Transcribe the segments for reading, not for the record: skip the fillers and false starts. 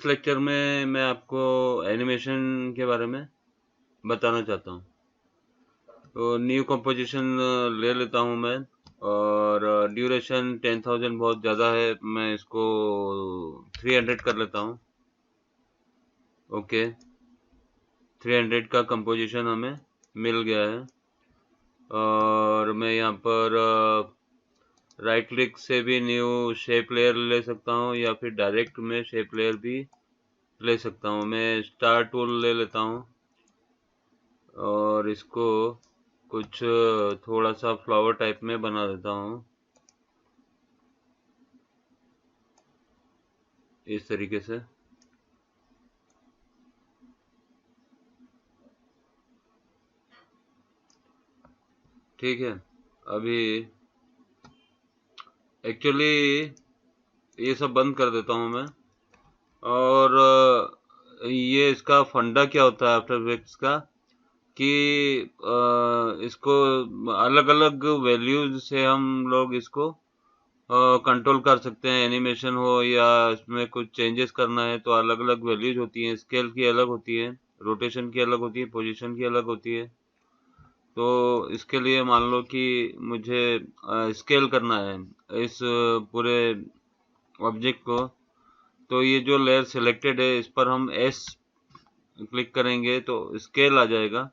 इस लेक्चर में मैं आपको एनिमेशन के बारे में बताना चाहता हूँ। तो न्यू कंपोजिशन ले लेता हूँ मैं, और ड्यूरेशन 10,000 बहुत ज़्यादा है, मैं इसको 300 कर लेता हूँ। ओके, 300 का कंपोजिशन हमें मिल गया है। और मैं यहाँ पर राइट क्लिक से भी न्यू शेप लेयर ले सकता हूँ, या फिर डायरेक्ट में शेप लेयर भी ले सकता हूँ। मैं स्टार टूल ले लेता हूँ और इसको कुछ थोड़ा सा फ्लावर टाइप में बना देता हूँ, इस तरीके से। ठीक है, अभी एक्चुअली ये सब बंद कर देता हूँ मैं। और ये इसका फंडा क्या होता है आफ्टर इफेक्ट्स का, कि इसको अलग अलग वैल्यूज से हम लोग इसको कंट्रोल कर सकते हैं। एनिमेशन हो या इसमें कुछ चेंजेस करना है तो अलग अलग वैल्यूज होती हैं। स्केल की अलग होती है, रोटेशन की अलग होती है, पोजीशन की अलग होती है। तो इसके लिए मान लो कि मुझे स्केल करना है इस पूरे ऑब्जेक्ट को, तो ये जो लेयर सिलेक्टेड है इस पर हम एस क्लिक करेंगे तो स्केल आ जाएगा।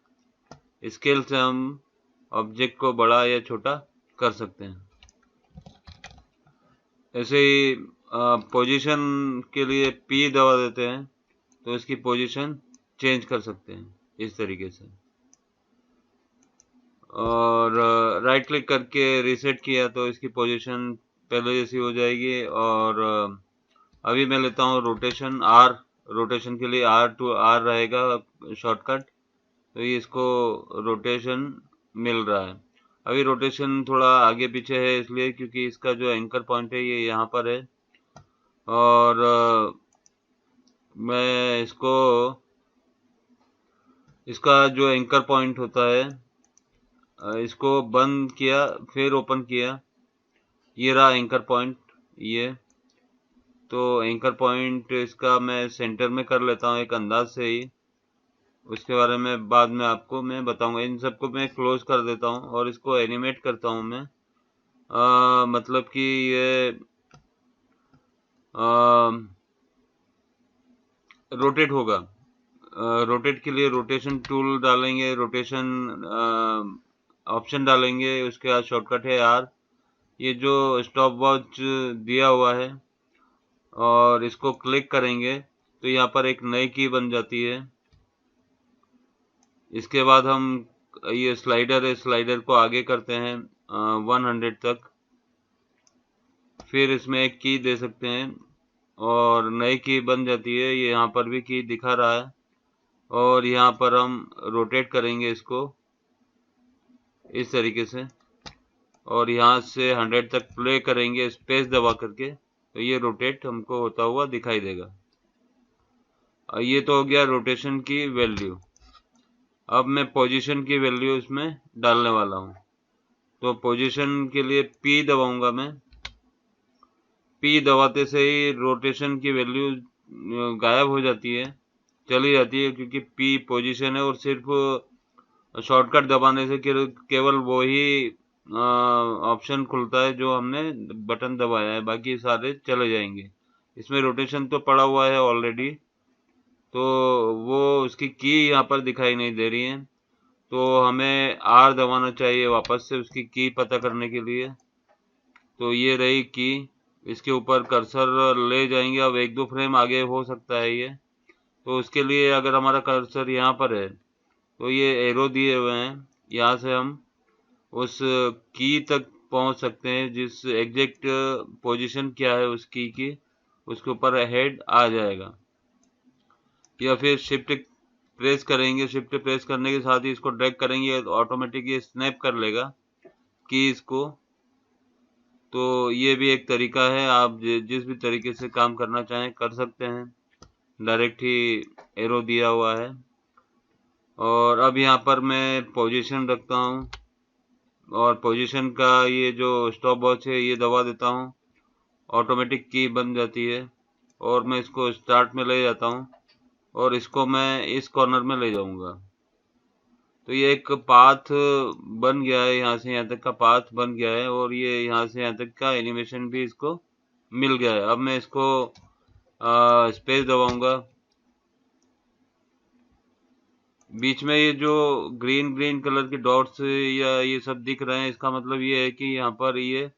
स्केल से हम ऑब्जेक्ट को बड़ा या छोटा कर सकते हैं। ऐसे ही पोजीशन के लिए पी दबा देते हैं तो इसकी पोजीशन चेंज कर सकते हैं इस तरीके से। और राइट क्लिक करके रीसेट किया तो इसकी पोजीशन पहले जैसी हो जाएगी। और अभी मैं लेता हूँ रोटेशन आर। रोटेशन के लिए आर टू आर रहेगा शॉर्टकट, तो ये इसको रोटेशन मिल रहा है। अभी रोटेशन थोड़ा आगे पीछे है इसलिए क्योंकि इसका जो एंकर पॉइंट है ये यहाँ पर है। और मैं इसका जो एंकर पॉइंट होता है इसको बंद किया फिर ओपन किया, ये रहा एंकर पॉइंट। ये तो एंकर पॉइंट इसका मैं सेंटर में कर लेता हूँ एक अंदाज से ही, उसके बारे में बाद में आपको मैं बताऊंगा। इन सबको मैं क्लोज कर देता हूँ और इसको एनिमेट करता हूँ मैं। मतलब कि ये रोटेट होगा। रोटेट के लिए रोटेशन टूल डालेंगे, रोटेशन ऑप्शन डालेंगे, उसके बाद शॉर्टकट है आर। ये जो स्टॉप वॉच दिया हुआ है और इसको क्लिक करेंगे तो यहाँ पर एक नई की बन जाती है। इसके बाद हम ये स्लाइडर है, स्लाइडर को आगे करते हैं 100 तक, फिर इसमें एक की दे सकते हैं और नई की बन जाती है। ये यहाँ पर भी की दिखा रहा है। और यहाँ पर हम रोटेट करेंगे इसको इस तरीके से, और यहाँ से 100 तक प्ले करेंगे स्पेस दबा करके, तो ये रोटेट हमको होता हुआ दिखाई देगा। ये तो हो गया रोटेशन की वैल्यू। अब मैं पोजीशन की वैल्यू इसमें डालने वाला हूँ। तो पोजीशन के लिए पी दबाऊंगा मैं। पी दबाते से ही रोटेशन की वैल्यू गायब हो जाती है, चली जाती है, क्योंकि पी पोजीशन है और सिर्फ शॉर्टकट दबाने से केवल वो ही ऑप्शन खुलता है जो हमने बटन दबाया है, बाकी सारे चले जाएंगे। इसमें रोटेशन तो पड़ा हुआ है ऑलरेडी, तो वो उसकी की यहाँ पर दिखाई नहीं दे रही है। तो हमें आर दबाना चाहिए वापस से उसकी की पता करने के लिए। तो ये रही की, इसके ऊपर कर्सर ले जाएंगे। अब एक दो फ्रेम आगे हो सकता है ये, तो उसके लिए अगर हमारा कर्सर यहाँ पर है तो ये एरो दिए हुए हैं, यहाँ से हम उस की तक पहुंच सकते हैं जिस एग्जैक्ट पोजीशन क्या है उस की उसके ऊपर हेड आ जाएगा। या फिर शिफ्ट प्रेस करेंगे, शिफ्ट प्रेस करने के साथ ही इसको ड्रैग करेंगे तो ऑटोमेटिक ये स्नैप कर लेगा कीज को। तो ये भी एक तरीका है, आप जिस भी तरीके से काम करना चाहें कर सकते हैं। डायरेक्ट ही एरो दिया हुआ है। और अब यहाँ पर मैं पोजीशन रखता हूँ और पोजीशन का ये जो स्टॉप वॉच है ये दबा देता हूँ, ऑटोमेटिक की बन जाती है। और मैं इसको स्टार्ट में ले जाता हूँ और इसको मैं इस कॉर्नर में ले जाऊंगा। तो ये एक पाथ बन गया है, यहाँ से यहाँ तक का पाथ बन गया है और ये यहाँ से यहाँ तक का एनिमेशन भी इसको मिल गया है। अब मैं इसको स्पेस दबाऊंगा। बीच में ये जो ग्रीन ग्रीन कलर के डॉट्स या ये सब दिख रहे हैं, इसका मतलब ये है कि यहाँ पर ये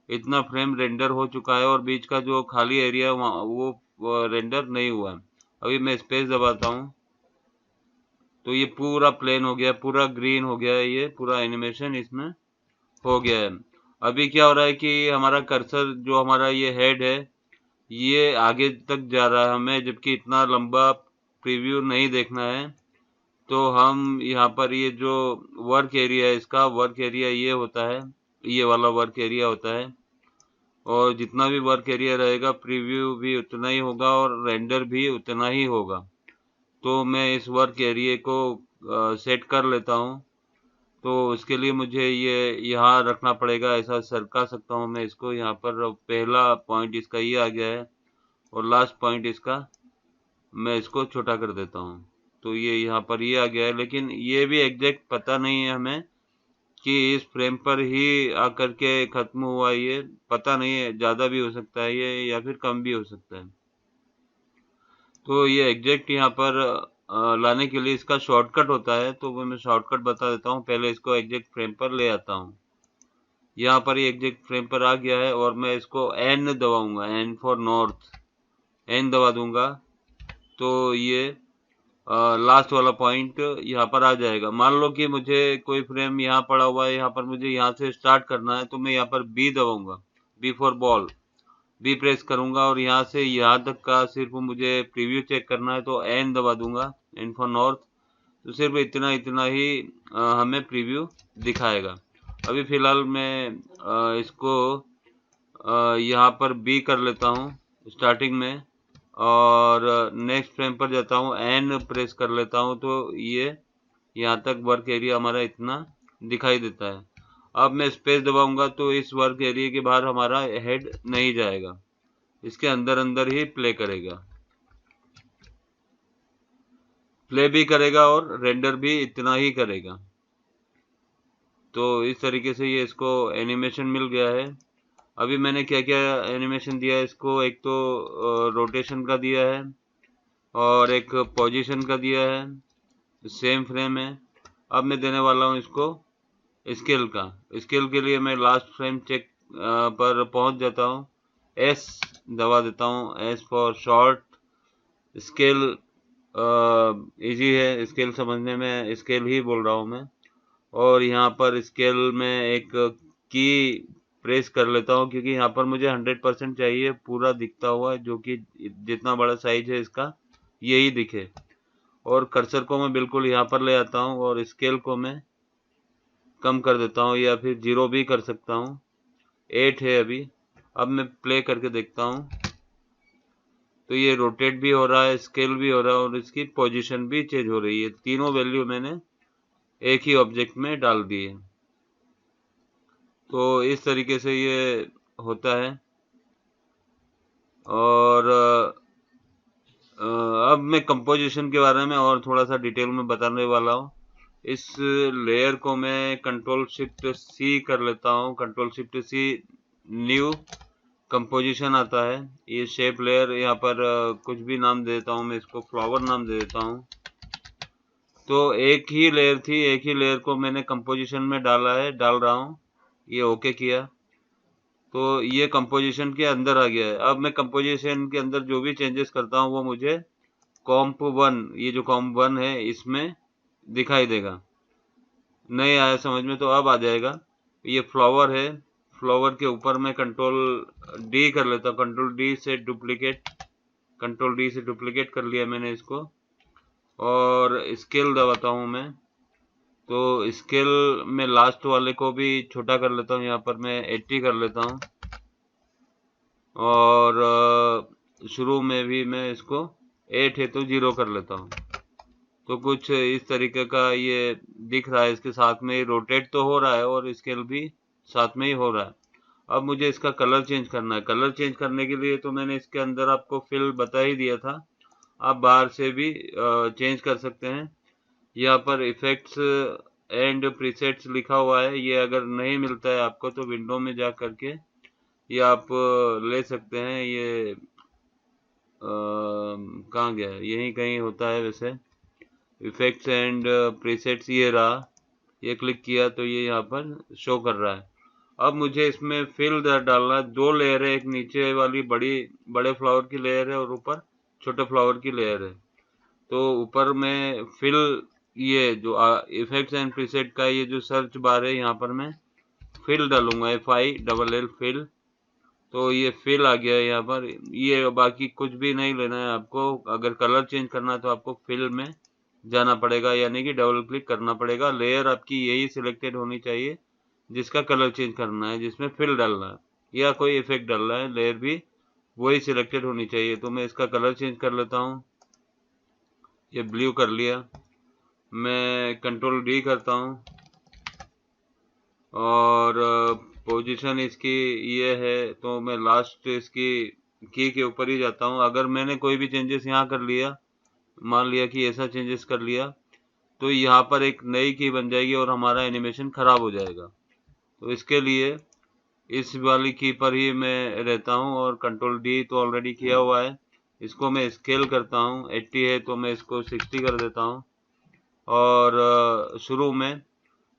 इतना फ्रेम रेंडर हो चुका है और बीच का जो खाली एरिया वो रेंडर नहीं हुआ है। अभी मैं स्पेस दबाता हूँ तो ये पूरा प्लेन हो गया, पूरा ग्रीन हो गया है, ये पूरा एनिमेशन इसमें हो गया है। अभी क्या हो रहा है कि हमारा कर्सर जो हमारा ये हेड है ये आगे तक जा रहा है हमें, जबकि इतना लंबा प्रीव्यू नहीं देखना है। तो हम यहाँ पर ये जो वर्क एरिया है, इसका वर्क एरिया ये होता है, ये वाला वर्क एरिया होता है और जितना भी वर्क एरिया रहेगा प्रीव्यू भी उतना ही होगा और रेंडर भी उतना ही होगा। तो मैं इस वर्क एरिया को सेट कर लेता हूँ। तो उसके लिए मुझे ये यहाँ रखना पड़ेगा, ऐसा सरका सकता हूँ मैं इसको। यहाँ पर पहला पॉइंट इसका ये आ गया है और लास्ट पॉइंट इसका मैं इसको छोटा कर देता हूँ। तो ये यहाँ पर ये आ गया है, लेकिन ये भी एग्जैक्ट पता नहीं है हमें कि इस फ्रेम पर ही आकर के खत्म हुआ। ये पता नहीं है, ज़्यादा भी हो सकता है ये या फिर कम भी हो सकता है। तो ये एग्जैक्ट यहाँ पर लाने के लिए इसका शॉर्टकट होता है, तो वो मैं शॉर्टकट बता देता हूँ। पहले इसको एग्जैक्ट फ्रेम पर ले आता हूँ। यहाँ पर ये एग्जैक्ट फ्रेम पर आ गया है और मैं इसको एन दबाऊंगा, एन फॉर नॉर्थ, एन दबा दूंगा तो ये लास्ट वाला पॉइंट यहाँ पर आ जाएगा। मान लो कि मुझे कोई फ्रेम यहाँ पड़ा हुआ है, यहाँ पर मुझे यहाँ से स्टार्ट करना है, तो मैं यहाँ पर बी दबाऊंगा, B for ball, B press करूंगा और यहाँ से यहाँ तक का सिर्फ मुझे प्रीव्यू चेक करना है तो एन दबा दूंगा, एन फॉर नॉर्थ। तो सिर्फ इतना इतना ही हमें प्रीव्यू दिखाएगा। अभी फिलहाल मैं इसको यहाँ पर बी कर लेता हूँ स्टार्टिंग में और नेक्स्ट फ्रेम पर जाता हूँ, एन प्रेस कर लेता हूँ तो ये यहाँ तक वर्क एरिया हमारा इतना दिखाई देता है। अब मैं स्पेस दबाऊंगा तो इस वर्क एरिया के बाहर हमारा हेड नहीं जाएगा, इसके अंदर अंदर ही प्ले करेगा, प्ले भी करेगा और रेंडर भी इतना ही करेगा। तो इस तरीके से ये इसको एनिमेशन मिल गया है। अभी मैंने क्या क्या एनिमेशन दिया है इसको, एक तो रोटेशन का दिया है और एक पोजीशन का दिया है, सेम फ्रेम है। अब मैं देने वाला हूँ इसको स्केल का। स्केल के लिए मैं लास्ट फ्रेम चेक पर पहुंच जाता हूँ, एस दबा देता हूँ, S for short. Scale easy है स्केल समझने में, स्केल ही बोल रहा हूँ मैं। और यहाँ पर स्केल में एक की प्रेस कर लेता हूँ क्योंकि यहाँ पर मुझे 100% चाहिए पूरा दिखता हुआ, जो कि जितना बड़ा साइज है इसका यही दिखे। और कर्सर को मैं बिल्कुल यहाँ पर ले आता हूँ और स्केल को मैं कम कर देता हूँ या फिर 0 भी कर सकता हूँ। 8 है अभी। अब मैं प्ले करके देखता हूँ तो ये रोटेट भी हो रहा है, स्केल भी हो रहा है और इसकी पोजीशन भी चेंज हो रही है। तीनों वैल्यू मैंने एक ही ऑब्जेक्ट में डाल दी है। तो इस तरीके से ये होता है। और अब मैं कंपोजिशन के बारे में और थोड़ा सा डिटेल में बताने वाला हूँ। इस लेयर को मैं कंट्रोल शिफ्ट सी कर लेता हूँ, control shift C, new composition आता है। ये शेप लेयर, यहाँ पर कुछ भी नाम दे देता हूँ मैं इसको, फ्लावर नाम दे देता हूँ। तो एक ही लेयर थी, एक ही लेयर को मैंने कंपोजिशन में डाल रहा हूँ। ये ओके किया तो ये कंपोजिशन के अंदर आ गया है। अब मैं कंपोजिशन के अंदर जो भी चेंजेस करता हूँ वो मुझे कॉम्प 1, ये जो कॉम्प 1 है इसमें दिखाई देगा। नहीं आया समझ में तो अब आ जाएगा। ये फ्लावर है, फ्लावर के ऊपर मैं कंट्रोल डी कर लेता हूँ, कंट्रोल डी से डुप्लीकेट, कंट्रोल डी से डुप्लीकेट कर लिया मैंने इसको और स्केल दबाता हूँ मैं। तो स्केल में लास्ट वाले को भी छोटा कर लेता हूँ, यहाँ पर मैं 80 कर लेता हूँ और शुरू में भी मैं इसको 8 है तो 0 कर लेता हूँ। तो कुछ इस तरीके का ये दिख रहा है। इसके साथ में रोटेट तो हो रहा है और स्केल भी साथ में ही हो रहा है। अब मुझे इसका कलर चेंज करना है। कलर चेंज करने के लिए तो मैंने इसके अंदर आपको फिल बता ही दिया था, आप बाहर से भी चेंज कर सकते हैं। यहाँ पर इफेक्ट्स एंड प्रीसेट्स लिखा हुआ है, ये अगर नहीं मिलता है आपको तो विंडो में जा करके ये आप ले सकते हैं। ये कहाँ गया है, यहीं कहीं होता है वैसे। इफेक्ट्स एंड प्रीसेट्स ये रहा, ये क्लिक किया तो ये यहाँ पर शो कर रहा है। अब मुझे इसमें फिल डालना है। 2 लेयर है, एक नीचे वाली बड़े फ्लावर की लेयर है और ऊपर छोटे फ्लावर की लेयर है। तो ऊपर में फिल, ये जो इफेक्ट्स एंड प्रीसेट का ये जो सर्च बार है, यहाँ पर मैं फिल डालूंगा, FILL फिल। तो ये फिल आ गया है यहाँ पर। ये बाकी कुछ भी नहीं लेना है आपको। अगर कलर चेंज करना है तो आपको फिल में जाना पड़ेगा, यानी कि डबल क्लिक करना पड़ेगा। लेयर आपकी यही सिलेक्टेड होनी चाहिए जिसका कलर चेंज करना है, जिसमें फिल डालना है या कोई इफेक्ट डालना है, लेयर भी वही सिलेक्टेड होनी चाहिए। तो मैं इसका कलर चेंज कर लेता हूँ, ये ब्लू कर लिया। मैं CTRL D करता हूँ और पोजीशन इसकी ये है, तो मैं लास्ट इसकी की के ऊपर ही जाता हूँ। अगर मैंने कोई भी चेंजेस यहाँ कर लिया, मान लिया कि ऐसा चेंजेस कर लिया, तो यहाँ पर एक नई की बन जाएगी और हमारा एनिमेशन खराब हो जाएगा। तो इसके लिए इस वाली की पर ही मैं रहता हूँ और CTRL D तो ऑलरेडी किया हुआ है। इसको मैं स्केल करता हूँ, 80 है तो मैं इसको 60 कर देता हूँ और शुरू में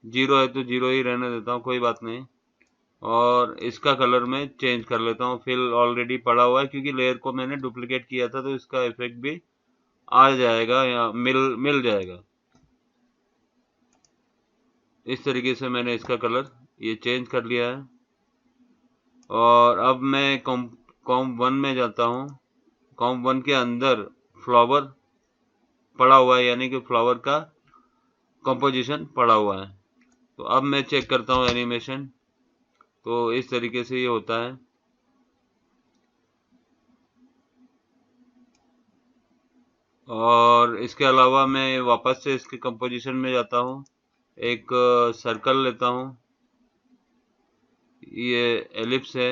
0 है तो 0 ही रहने देता हूँ, कोई बात नहीं। और इसका कलर मैं चेंज कर लेता हूँ। फिल ऑलरेडी पड़ा हुआ है क्योंकि लेयर को मैंने डुप्लीकेट किया था, तो इसका इफेक्ट भी आ जाएगा या मिल जाएगा। इस तरीके से मैंने इसका कलर ये चेंज कर लिया है। और अब मैं कॉम्प 1 में जाता हूँ। कॉम्प 1 के अंदर फ्लावर पड़ा हुआ है, यानी कि फ्लावर का कंपोजिशन पड़ा हुआ है। तो अब मैं चेक करता हूँ एनिमेशन, तो इस तरीके से ये होता है। और इसके अलावा मैं वापस से इसके कंपोजिशन में जाता हूँ, एक सर्कल लेता हूँ, ये एलिप्स है,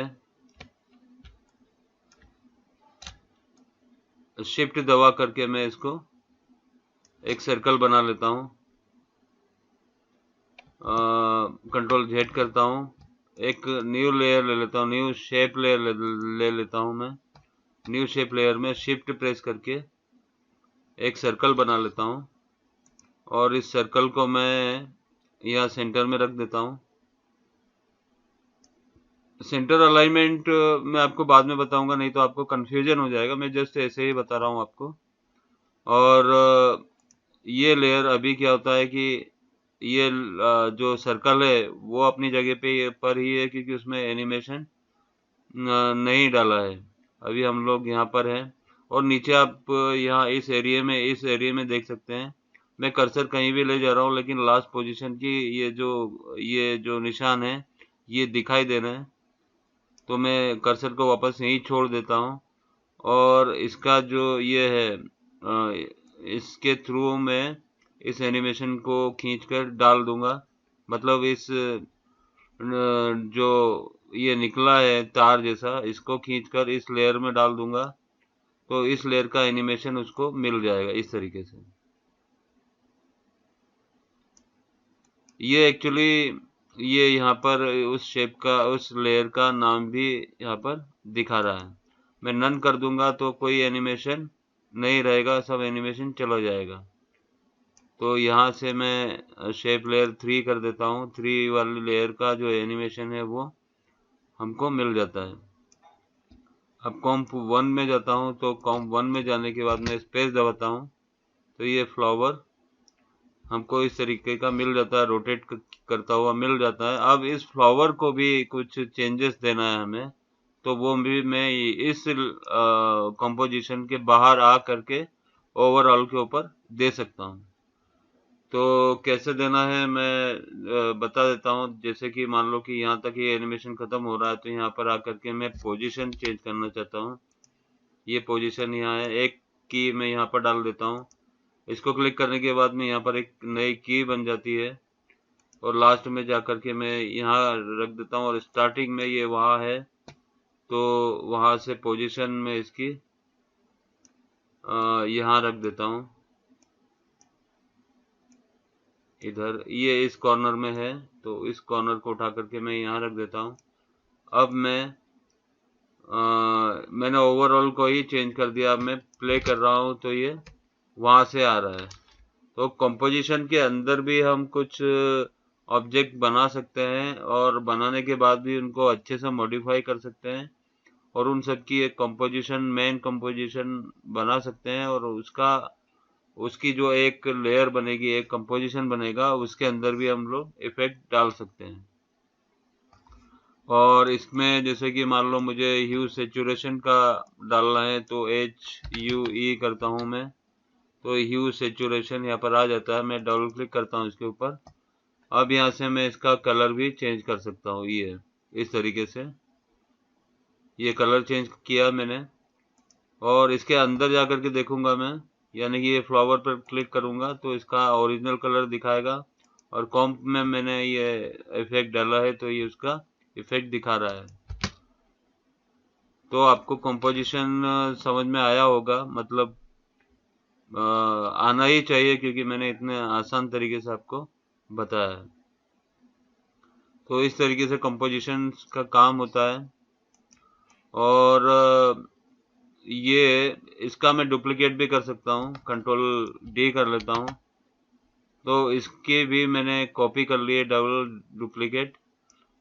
शिफ्ट दबा करके मैं इसको एक सर्कल बना लेता हूँ। CTRL Z करता हूँ, एक न्यू लेयर ले लेता हूँ, न्यू शेप लेयर ले लेता हूँ मैं। न्यू शेप लेयर में शिफ्ट प्रेस करके एक सर्कल बना लेता हूँ और इस सर्कल को मैं यहाँ सेंटर में रख देता हूँ। सेंटर अलाइनमेंट मैं आपको बाद में बताऊंगा, नहीं तो आपको कंफ्यूजन हो जाएगा। मैं जस्ट ऐसे ही बता रहा हूँ आपको। और ये लेयर अभी क्या होता है कि ये जो सर्कल है वो अपनी जगह पे पर ही है, क्योंकि उसमें एनिमेशन नहीं डाला है। अभी हम लोग यहाँ पर हैं और नीचे आप यहाँ इस एरिया में देख सकते हैं। मैं कर्सर कहीं भी ले जा रहा हूँ, लेकिन लास्ट पोजीशन की ये जो निशान है ये दिखाई दे रहे हैं, तो मैं कर्सर को वापस यहीं छोड़ देता हूँ। और इसका जो ये है इसके थ्रू मैं इस एनिमेशन को खींचकर डाल दूंगा। मतलब इस जो ये निकला है तार जैसा, इसको खींचकर इस लेयर में डाल दूंगा, तो इस लेयर का एनिमेशन उसको मिल जाएगा इस तरीके से। ये एक्चुअली ये यहाँ पर उस शेप का, उस लेयर का नाम भी यहाँ पर दिखा रहा है। मैं नन कर दूंगा तो कोई एनिमेशन नहीं रहेगा, सब एनिमेशन चला जाएगा। तो यहाँ से मैं शेप लेयर 3 कर देता हूँ। 3 वाली लेयर का जो एनिमेशन है वो हमको मिल जाता है। अब कॉम्प 1 में जाता हूँ, तो कॉम्प 1 में जाने के बाद मैं स्पेस दबाता हूँ, तो ये फ्लावर हमको इस तरीके का मिल जाता है, रोटेट करता हुआ मिल जाता है। अब इस फ्लावर को भी कुछ चेंजेस देना है हमें, तो वो भी मैं इस कंपोजिशन के बाहर आ करके ओवरऑल के ऊपर दे सकता हूँ। तो कैसे देना है मैं बता देता हूँ। जैसे कि मान लो कि यहाँ तक ये एनिमेशन खत्म हो रहा है, तो यहाँ पर आकर के मैं पोजीशन चेंज करना चाहता हूँ। ये पोजीशन यहाँ है, एक की मैं यहाँ पर डाल देता हूँ। इसको क्लिक करने के बाद में यहाँ पर एक नई की बन जाती है, और लास्ट में जाकर के मैं यहाँ रख देता हूँ, और स्टार्टिंग में ये वहाँ है तो वहाँ से पोजीशन में इसकी यहाँ रख देता हूँ। इधर ये इस कॉर्नर में है तो इस कॉर्नर को उठा करके मैं यहाँ रख देता हूँ। अब मैंने ओवरऑल को ही चेंज कर दिया। अब मैं प्ले कर रहा हूँ तो ये वहाँ से आ रहा है। तो कंपोजिशन के अंदर भी हम कुछ ऑब्जेक्ट बना सकते हैं और बनाने के बाद भी उनको अच्छे से मॉडिफाई कर सकते हैं और उन सब की एक कंपोजिशन, मेन कंपोजिशन बना सकते हैं, और उसकी जो एक लेयर बनेगी, एक कंपोजिशन बनेगा, उसके अंदर भी हम लोग इफेक्ट डाल सकते हैं। और इसमें जैसे कि मान लो मुझे ह्यू सेचुरेशन का डालना है तो HUE करता हूँ मैं, तो ह्यू सेचुरेशन यहाँ पर आ जाता है। मैं डबल क्लिक करता हूँ इसके ऊपर। अब यहाँ से मैं इसका कलर भी चेंज कर सकता हूँ। ये इस तरीके से ये कलर चेंज किया मैंने, और इसके अंदर जा करके देखूंगा मैं, यानी कि ये फ्लावर पर क्लिक करूंगा तो इसका ओरिजिनल कलर दिखाएगा, और कॉम्प में मैंने ये इफेक्ट डाला है तो ये उसका इफेक्ट दिखा रहा है। तो आपको कंपोजिशन समझ में आया होगा, मतलब आना ही चाहिए क्योंकि मैंने इतने आसान तरीके से आपको बताया है। तो इस तरीके से कंपोजिशन का काम होता है। और ये इसका मैं डुप्लीकेट भी कर सकता हूँ, कंट्रोल D कर लेता हूँ। तो इसकी भी मैंने कॉपी कर ली है, डबल डुप्लीकेट।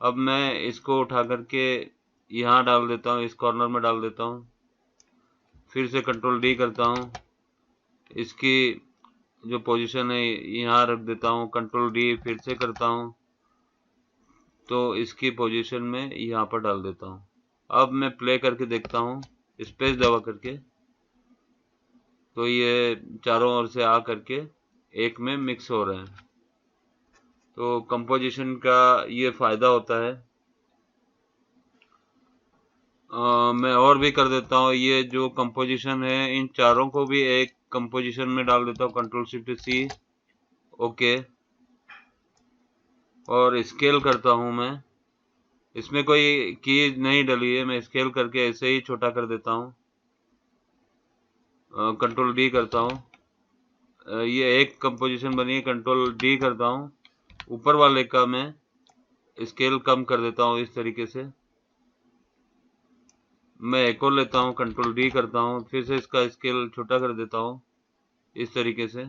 अब मैं इसको उठा करके यहाँ डाल देता हूँ, इस कॉर्नर में डाल देता हूँ। फिर से कंट्रोल D करता हूँ, इसकी जो पोजीशन है यहाँ रख देता हूँ। कंट्रोल D फिर से करता हूँ तो इसकी पोजीशन में यहाँ पर डाल देता हूँ। अब मैं प्ले करके देखता हूँ स्पेस दबा करके, तो ये चारों ओर से आ करके एक में मिक्स हो रहे हैं। तो कंपोजिशन का ये फायदा होता है। मैं और भी कर देता हूँ। ये जो कंपोजिशन है इन चारों को भी एक कंपोजिशन में डाल देता हूँ, कंट्रोल-Shift-C। ओके, और स्केल करता हूँ मैं। इसमें कोई की नहीं डली है, मैं स्केल करके ऐसे ही छोटा कर देता हूँ। कंट्रोल D करता हूँ। ये एक कंपोजिशन बनी है, कंट्रोल D करता हूँ। ऊपर वाले का मैं स्केल कम कर देता हूँ इस तरीके से। मैं एक और लेता हूँ, कंट्रोल D करता हूँ, फिर से इसका स्केल छोटा कर देता हूँ इस तरीके से।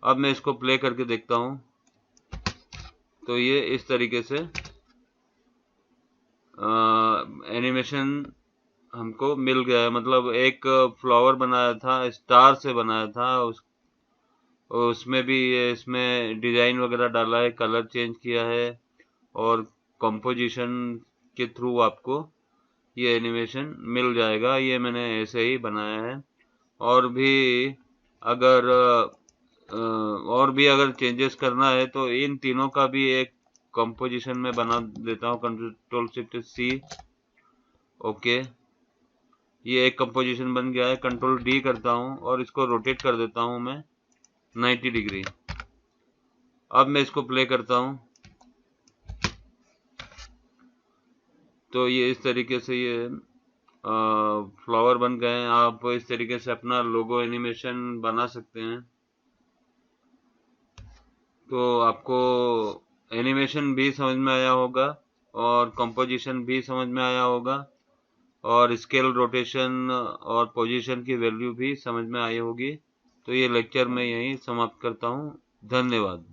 अब मैं इसको प्ले करके देखता हूँ तो ये इस तरीके से एनिमेशन हमको मिल गया है। मतलब एक फ्लावर बनाया था, स्टार से बनाया था, उसमें भी ये इसमें डिजाइन वगैरह डाला है, कलर चेंज किया है, और कंपोजिशन के थ्रू आपको ये एनिमेशन मिल जाएगा। ये मैंने ऐसे ही बनाया है। और भी अगर अगर चेंजेस करना है तो इन तीनों का भी एक कंपोजिशन में बना देता हूँ, कंट्रोल-Shift-C। ओके, ये एक कंपोजिशन बन गया है। कंट्रोल-D करता हूँ और इसको रोटेट कर देता हूँ मैं 90 डिग्री। अब मैं इसको प्ले करता हूँ तो ये इस तरीके से ये फ्लावर बन गए हैं। आप इस तरीके से अपना लोगो एनिमेशन बना सकते हैं। तो आपको एनिमेशन भी समझ में आया होगा और कंपोजिशन भी समझ में आया होगा, और स्केल, रोटेशन और पोजीशन की वैल्यू भी समझ में आई होगी। तो ये लेक्चर मैं यहीं समाप्त करता हूँ। धन्यवाद।